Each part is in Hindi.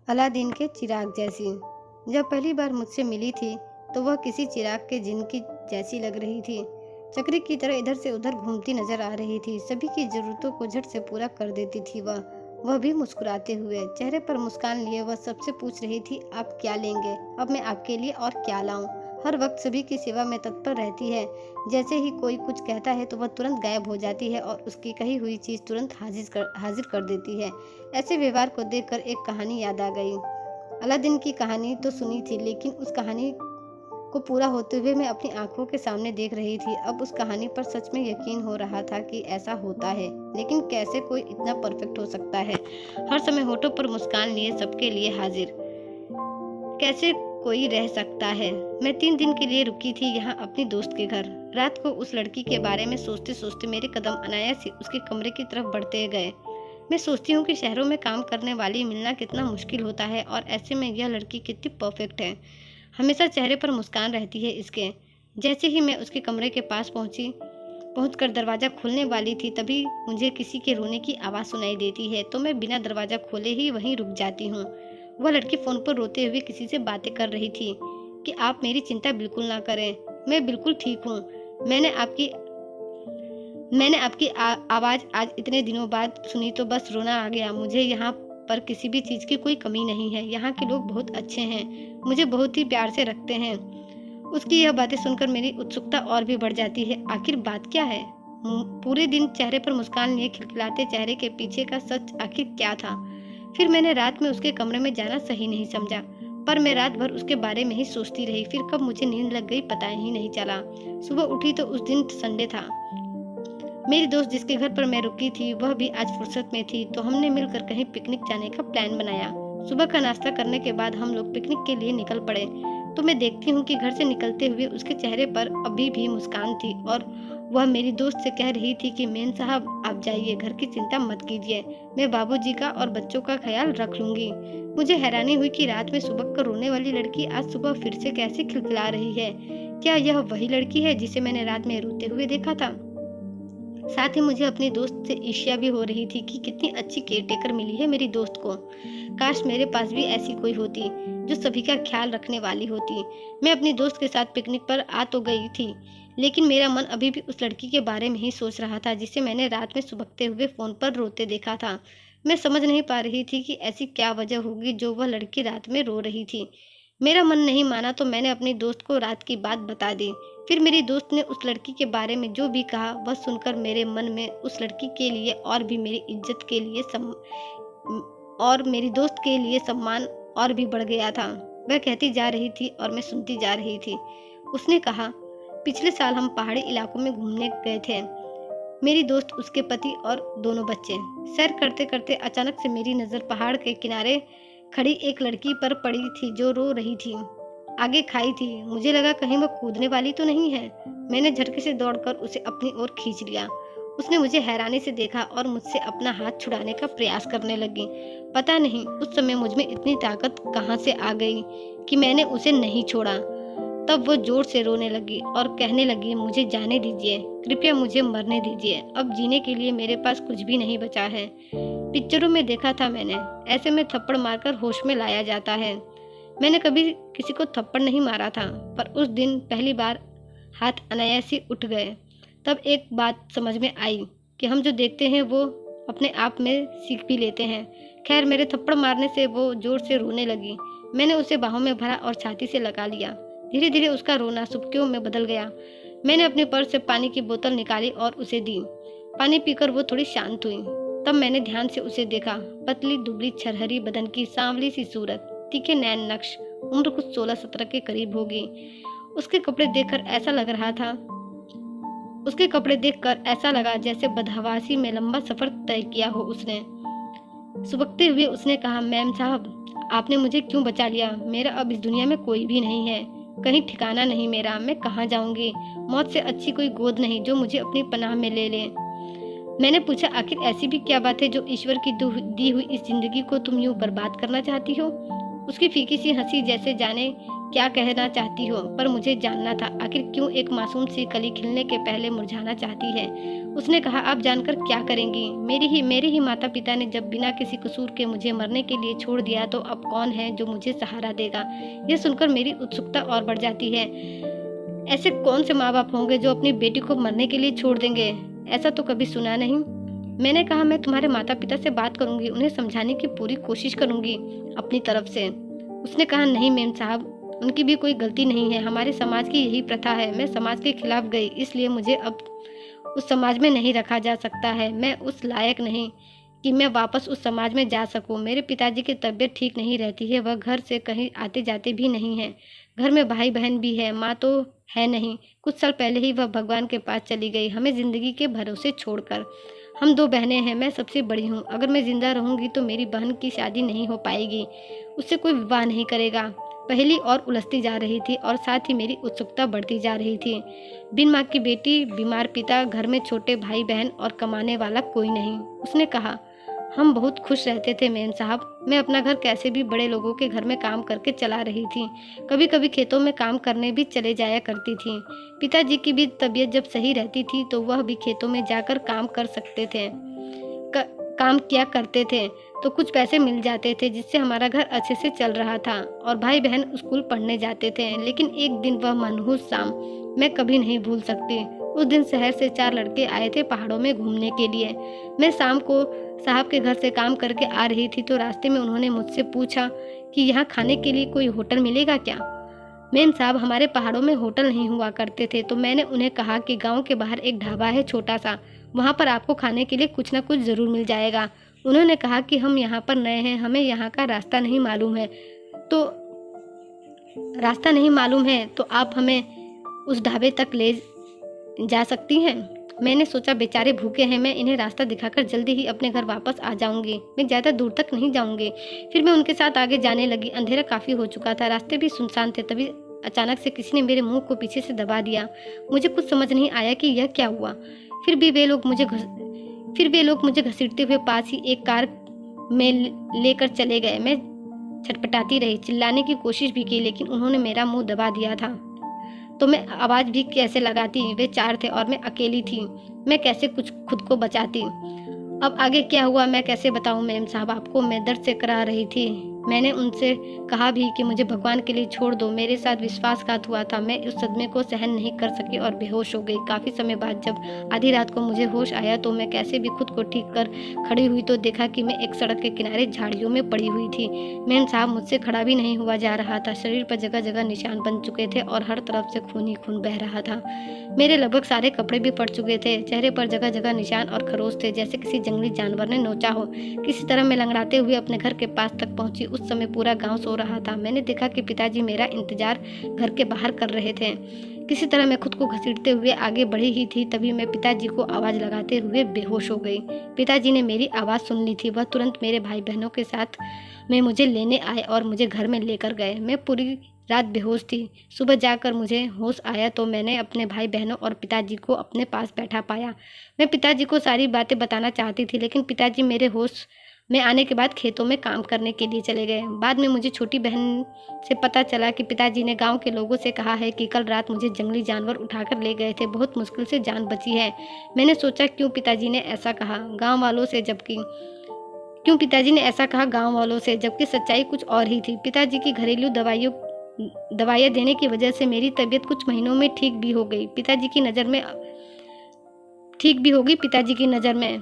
अलादीन के चिराग जैसी। जब पहली बार मुझसे मिली थी तो वह किसी चिराग के जिन की जैसी लग रही थी। चक्री की तरह इधर से उधर घूमती नजर आ रही थी। सभी की जरूरतों को झट से पूरा कर देती थी वह भी मुस्कुराते हुए। चेहरे पर मुस्कान लिए वह सबसे पूछ रही थी, आप क्या लेंगे? अब मैं आपके लिए और क्या लाऊं? हर वक्त सभी की सेवा में तत्पर रहती है। जैसे ही कोई कुछ कहता है तो वह तुरंत गायब हो जाती है और उसकी कही हुई चीज तुरंत हाजिर कर देती है। ऐसे व्यवहार को देखकर एक कहानी याद आ गई। अलादीन की कहानी तो सुनी थी, लेकिन उस कहानी को पूरा होते हुए मैं अपनी आंखों के सामने देख रही थी। अब उस कहानी पर सच में यकीन हो रहा था कि ऐसा होता है, लेकिन कैसे कोई इतना परफेक्ट हो सकता है, हर समय होठों पर मुस्कान लिए सबके लिए हाजिर? कैसे कोई रह सकता है? मैं 3 दिन के लिए रुकी थी यहाँ अपनी दोस्त के घर। रात को उस लड़की के बारे में सोचते सोचते मेरे कदम अनायास ही उसके कमरे की तरफ बढ़ते गए। मैं सोचती हूँ कि शहरों में काम करने वाली मिलना कितना मुश्किल होता है, और ऐसे में यह लड़की कितनी परफेक्ट है। हमेशा चेहरे पर मुस्कान रहती है इसके। जैसे ही मैं उसके कमरे के पास पहुंचकर दरवाजा खोलने वाली थी, तभी मुझे किसी के रोने की आवाज़ सुनाई देती है, तो मैं बिना दरवाजा खोले ही वहीं रुक जाती हूँ। वह लड़की फ़ोन पर रोते हुए किसी से बातें कर रही थी कि आप मेरी चिंता बिल्कुल ना करें, मैं बिल्कुल ठीक हूँ। मैंने आपकी आवाज़ आज इतने दिनों बाद सुनी तो बस रोना आ गया। मुझे यहाँ पर किसी भी चीज़ की कोई कमी नहीं है। यहाँ के लोग बहुत अच्छे हैं, मुझे बहुत ही प्यार से रखते हैं। उसकी यह बातें सुनकर मेरी उत्सुकता और भी बढ़ जाती है। आखिर बात क्या है? पूरे दिन चेहरे पर मुस्कान लिए खिलखिलाते चेहरे के पीछे का सच आखिर क्या था? फिर मैंने रात में उसके कमरे में जाना सही नहीं समझा, पर मैं रात भर उसके बारे में ही सोचती रही। फिर कब मुझे नींद लग गई पता ही नहीं चला। सुबह उठी तो उस दिन संडे था। मेरी दोस्त जिसके घर पर मैं रुकी थी वह भी आज फुर्सत में थी, तो हमने मिलकर कहीं पिकनिक जाने का प्लान बनाया। सुबह का नाश्ता करने के बाद हम लोग पिकनिक के लिए निकल पड़े, तो मैं देखती हूँ कि घर से निकलते हुए उसके चेहरे पर अभी भी मुस्कान थी, और वह मेरी दोस्त से कह रही थी कि मेम साहब आप जाइए, घर की चिंता मत कीजिए, मैं बाबूजी का और बच्चों का ख्याल रख लूंगी। मुझे हैरानी हुई कि रात में सुबह कर रोने वाली लड़की आज सुबह फिर से कैसे खिलखिला रही है। क्या यह वही लड़की है जिसे मैंने रात में रोते हुए देखा था? साथ ही मुझे अपनी दोस्त से ईर्ष्या भी हो रही थी कि कितनी अच्छी केयरटेकर मिली है मेरी दोस्त को। काश मेरे पास भी ऐसी कोई होती जो सभी का ख्याल रखने वाली होती। मैं अपनी दोस्त के साथ पिकनिक पर आ तो गई थी, लेकिन मेरा मन अभी भी उस लड़की के बारे में ही सोच रहा था जिसे मैंने रात में सुबकते हुए फोन पर रोते देखा था। मैं समझ नहीं पा रही थी कि ऐसी क्या वजह होगी जो वह लड़की रात में रो रही थी। मेरा मन नहीं माना तो मैंने अपनी दोस्त को रात की बात बता दी। फिर मेरी दोस्त ने उस लड़की के बारे में जो भी कहा वह सुनकर मेरे मन में उस लड़की के लिए और भी मेरी इज्जत के लिए और मेरी दोस्त के लिए सम्मान और भी बढ़ गया था। वह कहती जा रही थी और मैं सुनती जा रही थी। उसने कहा, पिछले साल हम पहाड़ी इलाकों में घूमने गए थे, मेरी दोस्त, उसके पति और दोनों बच्चे। सैर करते करते अचानक से मेरी नज़र पहाड़ के किनारे खड़ी एक लड़की पर पड़ी थी जो रो रही थी। आगे खाई थी। मुझे लगा कहीं वह कूदने वाली तो नहीं है। मैंने झटके से दौड़कर उसे अपनी ओर खींच लिया। उसने मुझे हैरानी से देखा और मुझसे अपना हाथ छुड़ाने का प्रयास करने लगी। पता नहीं उस समय मुझमें इतनी ताकत कहाँ से आ गई कि मैंने उसे नहीं छोड़ा। तब वो जोर से रोने लगी और कहने लगी, मुझे जाने दीजिए, कृपया मुझे मरने दीजिए, अब जीने के लिए मेरे पास कुछ भी नहीं बचा है। पिक्चरों में देखा था मैंने, ऐसे में थप्पड़ मारकर होश में लाया जाता है। मैंने कभी किसी को थप्पड़ नहीं मारा था, पर उस दिन पहली बार हाथ अनायास ही उठ गए। तब एक बात समझ में आई कि हम जो देखते हैं वो अपने आप में सीख भी लेते हैं। खैर, मेरे थप्पड़ मारने से वो जोर से रोने लगी। मैंने उसे बाहों में भरा और छाती से लगा लिया। धीरे धीरे उसका रोना सुबकियों में बदल गया। मैंने अपने पर्स से पानी की बोतल निकाली और उसे दी। पानी पीकर वो थोड़ी शांत हुई। तब मैंने ध्यान से उसे देखा। पतली दुबली छरहरी बदन की सांवली सी सूरत, तीखे नैन नक्श, उम्र कुछ 16-17 के करीब होगी। उसके कपड़े देखकर ऐसा लगा जैसे बदहवासी में लंबा सफर तय किया हो उसने। सुबकते हुए उसने कहा, मैम साहब आपने मुझे क्यों बचा लिया? मेरा अब इस दुनिया में कोई भी नहीं है, कहीं ठिकाना नहीं मेरा, मैं कहाँ जाऊंगी? मौत से अच्छी कोई गोद नहीं जो मुझे अपनी पनाह में ले ले। मैंने पूछा, आखिर ऐसी भी क्या बात है जो ईश्वर की दी हुई इस जिंदगी को तुम यूं बर्बाद करना चाहती हो? उसकी फीकी सी हंसी जैसे जाने क्या कहना चाहती हो, पर मुझे जानना था आखिर क्यों एक मासूम सी कली खिलने के पहले मुरझाना चाहती है। उसने कहा, आप जानकर क्या करेंगी? मेरे ही माता पिता ने जब बिना किसी कसूर के मुझे मरने के लिए छोड़ दिया तो अब कौन है जो मुझे सहारा देगा? यह सुनकर मेरी उत्सुकता और बढ़ जाती है। ऐसे कौन से माँ बाप होंगे जो अपनी बेटी को मरने के लिए छोड़ देंगे? ऐसा तो कभी सुना नहीं। मैंने कहा, मैं तुम्हारे माता पिता से बात करूंगी, उन्हें समझाने की पूरी कोशिश करूंगी अपनी तरफ से। उसने कहा, नहीं मेम साहब, उनकी भी कोई गलती नहीं है, हमारे समाज की यही प्रथा है। मैं समाज के खिलाफ गई, इसलिए मुझे अब उस समाज में नहीं रखा जा सकता है। मैं उस लायक नहीं कि मैं वापस उस समाज में जा सकूं। मेरे पिताजी की तबीयत ठीक नहीं रहती है, वह घर से कहीं आते जाते भी नहीं हैं। घर में भाई बहन भी है, माँ तो है नहीं। कुछ साल पहले ही वह भगवान के पास चली गई, हमें जिंदगी के भरोसे छोड़कर। हम 2 बहनें हैं, मैं सबसे बड़ी हूँ। अगर मैं जिंदा रहूंगी तो मेरी बहन की शादी नहीं हो पाएगी, उससे कोई विवाह नहीं करेगा। पहली और उलझती जा रही थी और साथ ही मेरी उत्सुकता बढ़ती जा रही थी। बिन माँ की बेटी, बीमार पिता, घर में छोटे भाई बहन और कमाने वाला कोई नहीं। उसने कहा, हम बहुत खुश रहते थे मेम साहब। मैं अपना घर कैसे भी बड़े लोगों के घर में काम करके चला रही थी। कभी कभी खेतों में काम करने भी चले जाया करती थी। पिताजी की भी तबीयत जब सही रहती थी तो वह भी खेतों में जाकर काम कर सकते थे, काम किया करते थे, तो कुछ पैसे मिल जाते थे जिससे हमारा घर अच्छे से चल रहा था और भाई बहन स्कूल पढ़ने जाते थे। लेकिन एक दिन वह मनहूस शाम मैं कभी नहीं भूल सकती। उस दिन शहर से 4 लड़के आए थे पहाड़ों में घूमने के लिए। मैं शाम को साहब के घर से काम करके आ रही थी तो रास्ते में उन्होंने मुझसे पूछा कि यहाँ खाने के लिए कोई होटल मिलेगा क्या? मेम साहब, हमारे पहाड़ों में होटल नहीं हुआ करते थे, तो मैंने उन्हें कहा कि गांव के बाहर एक ढाबा है छोटा सा, वहां पर आपको खाने के लिए कुछ ना कुछ जरूर मिल जाएगा। उन्होंने कहा कि हम यहाँ पर नए हैं, हमें यहाँ का रास्ता नहीं मालूम है, तो आप हमें उस ढाबे तक ले जा सकती हैं। मैंने सोचा बेचारे भूखे हैं, मैं इन्हें रास्ता दिखाकर जल्दी ही अपने घर वापस आ जाऊंगी, मैं ज़्यादा दूर तक नहीं जाऊंगी। फिर मैं उनके साथ आगे जाने लगी। अंधेरा काफ़ी हो चुका था, रास्ते भी सुनसान थे। तभी अचानक से किसी ने मेरे मुंह को पीछे से दबा दिया। मुझे कुछ समझ नहीं आया कि यह क्या हुआ। फिर वे लोग मुझे घसीटते हुए पास ही एक कार में लेकर चले गए। मैं छटपटाती रही, चिल्लाने की कोशिश भी की, लेकिन उन्होंने मेरा मुंह दबा दिया था। तो मैं आवाज़ भी कैसे लगाती? वे 4 थे और मैं अकेली थी। मैं कैसे कुछ खुद को बचाती? अब आगे क्या हुआ मैं कैसे बताऊं मेम साहब आपको? मैं दर्द से करा रही थी। मैंने उनसे कहा भी कि मुझे भगवान के लिए छोड़ दो। मेरे साथ विश्वासघात हुआ था। मैं उस सदमे को सहन नहीं कर सकी और बेहोश हो गई। काफ़ी समय बाद जब आधी रात को मुझे होश आया तो मैं कैसे भी खुद को ठीक कर खड़ी हुई तो देखा कि मैं एक सड़क के किनारे झाड़ियों में पड़ी हुई थी। मेम साहब, मुझसे खड़ा भी नहीं हुआ जा रहा था। शरीर पर जगह जगह निशान बन चुके थे और हर तरफ से खून ही खून बह रहा था। मेरे लगभग सारे कपड़े भी फट चुके थे। चेहरे पर जगह जगह निशान और खरोच थे, जैसे किसी जंगली जानवर ने नोचा हो। किसी तरह मैं लंगड़ाते हुए अपने घर के पास तक पहुंची। उस समय पूरा गांव सो रहा था। मैंने देखा कि पिताजी मेरा इंतजार घर के बाहर कर रहे थे। किसी तरह मैं खुद को घसीटते हुए आगे बढ़ी ही थी, तभी मैं पिताजी को आवाज़ लगाते हुए बेहोश हो गई। पिताजी ने मेरी आवाज़ सुन ली थी। वह तुरंत मेरे भाई बहनों के साथ में मुझे लेने आए और मुझे घर में लेकर गए। मैं पूरी रात बेहोश थी। सुबह जाकर मुझे होश आया तो मैंने अपने भाई बहनों और पिताजी को अपने पास बैठा पाया। मैं पिताजी को सारी बातें बताना चाहती थी, लेकिन पिताजी मेरे होश में आने के बाद खेतों में काम करने के लिए चले गए। बाद में मुझे छोटी बहन से पता चला कि पिताजी ने गांव के लोगों से कहा है कि कल रात मुझे जंगली जानवर उठाकर ले गए थे। बहुत मुश्किल से जान बची है। मैंने सोचा क्यों पिताजी ने ऐसा कहा गांव वालों से, जबकि सच्चाई कुछ और ही थी। पिताजी की घरेलू दवाइयाँ देने की वजह से मेरी तबीयत कुछ महीनों में ठीक भी हो गई पिताजी की नज़र में।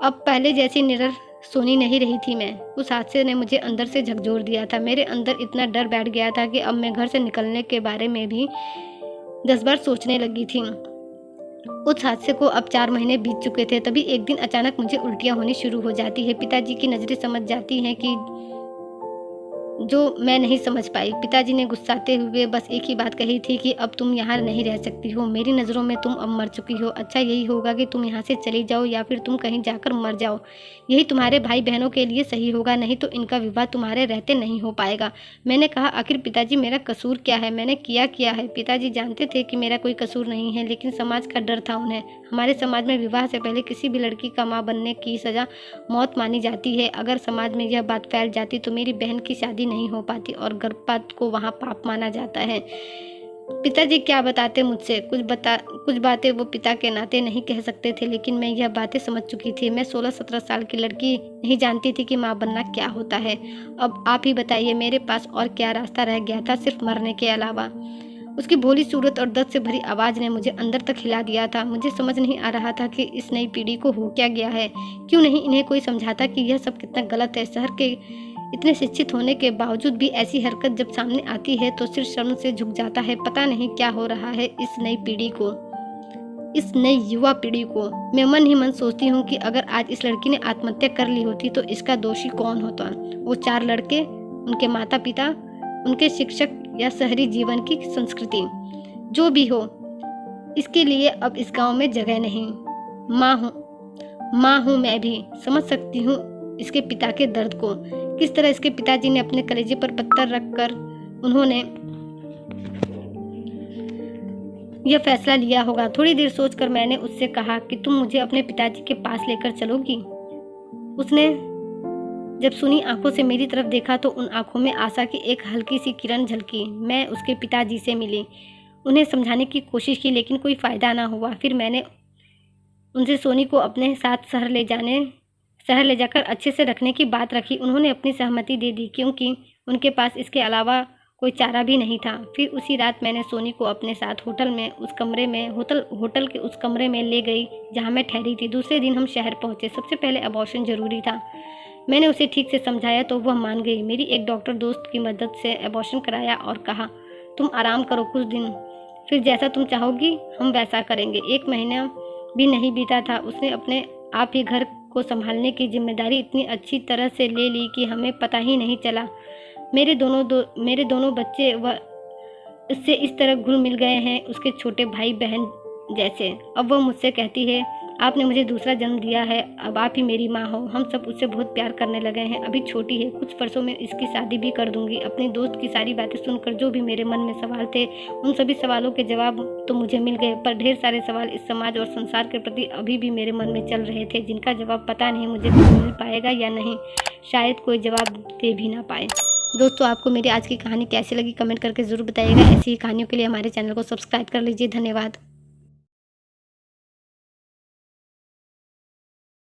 अब पहले जैसी निडर सोनी नहीं रही थी मैं। उस हादसे ने मुझे अंदर से झकझोर दिया था। मेरे अंदर इतना डर बैठ गया था कि अब मैं घर से निकलने के बारे में भी 10 बार सोचने लगी थी। उस हादसे को अब 4 महीने बीत चुके थे। तभी एक दिन अचानक मुझे उल्टियाँ होनी शुरू हो जाती है। पिताजी की नज़रें समझ जाती हैं कि जो मैं नहीं समझ पाई। पिताजी ने गुस्साते हुए बस एक ही बात कही थी कि अब तुम यहाँ नहीं रह सकती हो। मेरी नज़रों में तुम अब मर चुकी हो। अच्छा यही होगा कि तुम यहाँ से चली जाओ या फिर तुम कहीं जाकर मर जाओ। यही तुम्हारे भाई बहनों के लिए सही होगा, नहीं तो इनका विवाह तुम्हारे रहते नहीं हो पाएगा। मैंने कहा आखिर पिताजी मेरा कसूर क्या है? मैंने किया है? पिताजी जानते थे कि मेरा कोई कसूर नहीं है, लेकिन समाज का डर था उन्हें। हमारे समाज में विवाह से पहले किसी भी लड़की का माँ बनने की सज़ा मौत मानी जाती है। अगर समाज में यह बात फैल जाती तो मेरी बहन की शादी नहीं हो पाती और गर्भपात को वहाँ पाप माना जाता है। पिताजी क्या बताते मुझसे, कुछ बातें वो पिता के नाते नहीं कह सकते थे, लेकिन मैं यह बातें समझ चुकी थी। मैं 16-17 साल की लड़की नहीं जानती थी कि माँ बनना क्या होता है। अब आप ही बताइए, मेरे पास और क्या रास्ता रह गया था सिर्फ मरने के अलावा। उसकी भोली सूरत और दर्द से भरी आवाज़ ने मुझे अंदर तक हिला दिया था। मुझे समझ नहीं आ रहा था कि इस नई पीढ़ी को हो क्या गया है। क्यों नहीं इन्हें कोई समझाता कि यह सब कितना गलत है। शहर के इतने शिक्षित होने के बावजूद भी ऐसी हरकत जब सामने आती है तो सिर शर्म से झुक जाता है। पता नहीं क्या हो रहा है इस नई पीढ़ी को, इस नई युवा पीढ़ी को। मैं मन ही मन सोचती हूँ कि अगर आज इस लड़की ने आत्महत्या कर ली होती तो इसका दोषी कौन होता? वो 4 लड़के, उनके माता पिता, उनके शिक्षक या शहरी जीवन की संस्कृति? जो भी हो, इसके लिए अब इस गांव में जगह नहीं। माँ हूँ मैं भी, समझ सकती हूँ इसके पिता के दर्द को। किस तरह इसके पिताजी ने अपने कलेजे पर पत्थर रखकर उन्होंने यह फैसला लिया होगा। थोड़ी देर सोचकर मैंने उससे कहा कि तुम मुझे अपने पिताजी के पास लेकर चलोगी? उसने जब सुनी आंखों से मेरी तरफ देखा तो उन आंखों में आशा की एक हल्की सी किरण झलकी। मैं उसके पिताजी से मिली, उन्हें समझाने की कोशिश की, लेकिन कोई फ़ायदा ना हुआ। फिर मैंने उनसे सोनी को अपने साथ शहर ले जाकर अच्छे से रखने की बात रखी। उन्होंने अपनी सहमति दे दी, क्योंकि उनके पास इसके अलावा कोई चारा भी नहीं था। फिर उसी रात मैंने सोनी को अपने साथ होटल के उस कमरे में ले गई जहां मैं ठहरी थी। दूसरे दिन हम शहर पहुंचे। सबसे पहले अबॉर्शन जरूरी था। मैंने उसे ठीक से समझाया तो वह मान गई। मेरी एक डॉक्टर दोस्त की मदद से अबॉर्शन कराया और कहा, तुम आराम करो कुछ दिन, फिर जैसा तुम चाहोगी हम वैसा करेंगे। 1 महीना भी नहीं बीता था, उसने अपने आप ही घर को संभालने की जिम्मेदारी इतनी अच्छी तरह से ले ली कि हमें पता ही नहीं चला। मेरे दोनों बच्चे वह उससे इस तरह घुल मिल गए हैं, उसके छोटे भाई बहन जैसे। अब वह मुझसे कहती है, आपने मुझे दूसरा जन्म दिया है, अब आप ही मेरी माँ हो। हम सब उससे बहुत प्यार करने लगे हैं। अभी छोटी है, कुछ वर्षों में इसकी शादी भी कर दूंगी। अपनी दोस्त की सारी बातें सुनकर जो भी मेरे मन में सवाल थे, उन सभी सवालों के जवाब तो मुझे मिल गए, पर ढेर सारे सवाल इस समाज और संसार के प्रति अभी भी मेरे मन में चल रहे थे, जिनका जवाब पता नहीं मुझे मिल पाएगा या नहीं। शायद कोई जवाब दे भी ना पाए। दोस्तों, आपको मेरी आज की कहानी कैसी लगी कमेंट करके ज़रूर बताइएगा। ऐसी ही कहानियों के लिए हमारे चैनल को सब्सक्राइब कर लीजिए। धन्यवाद।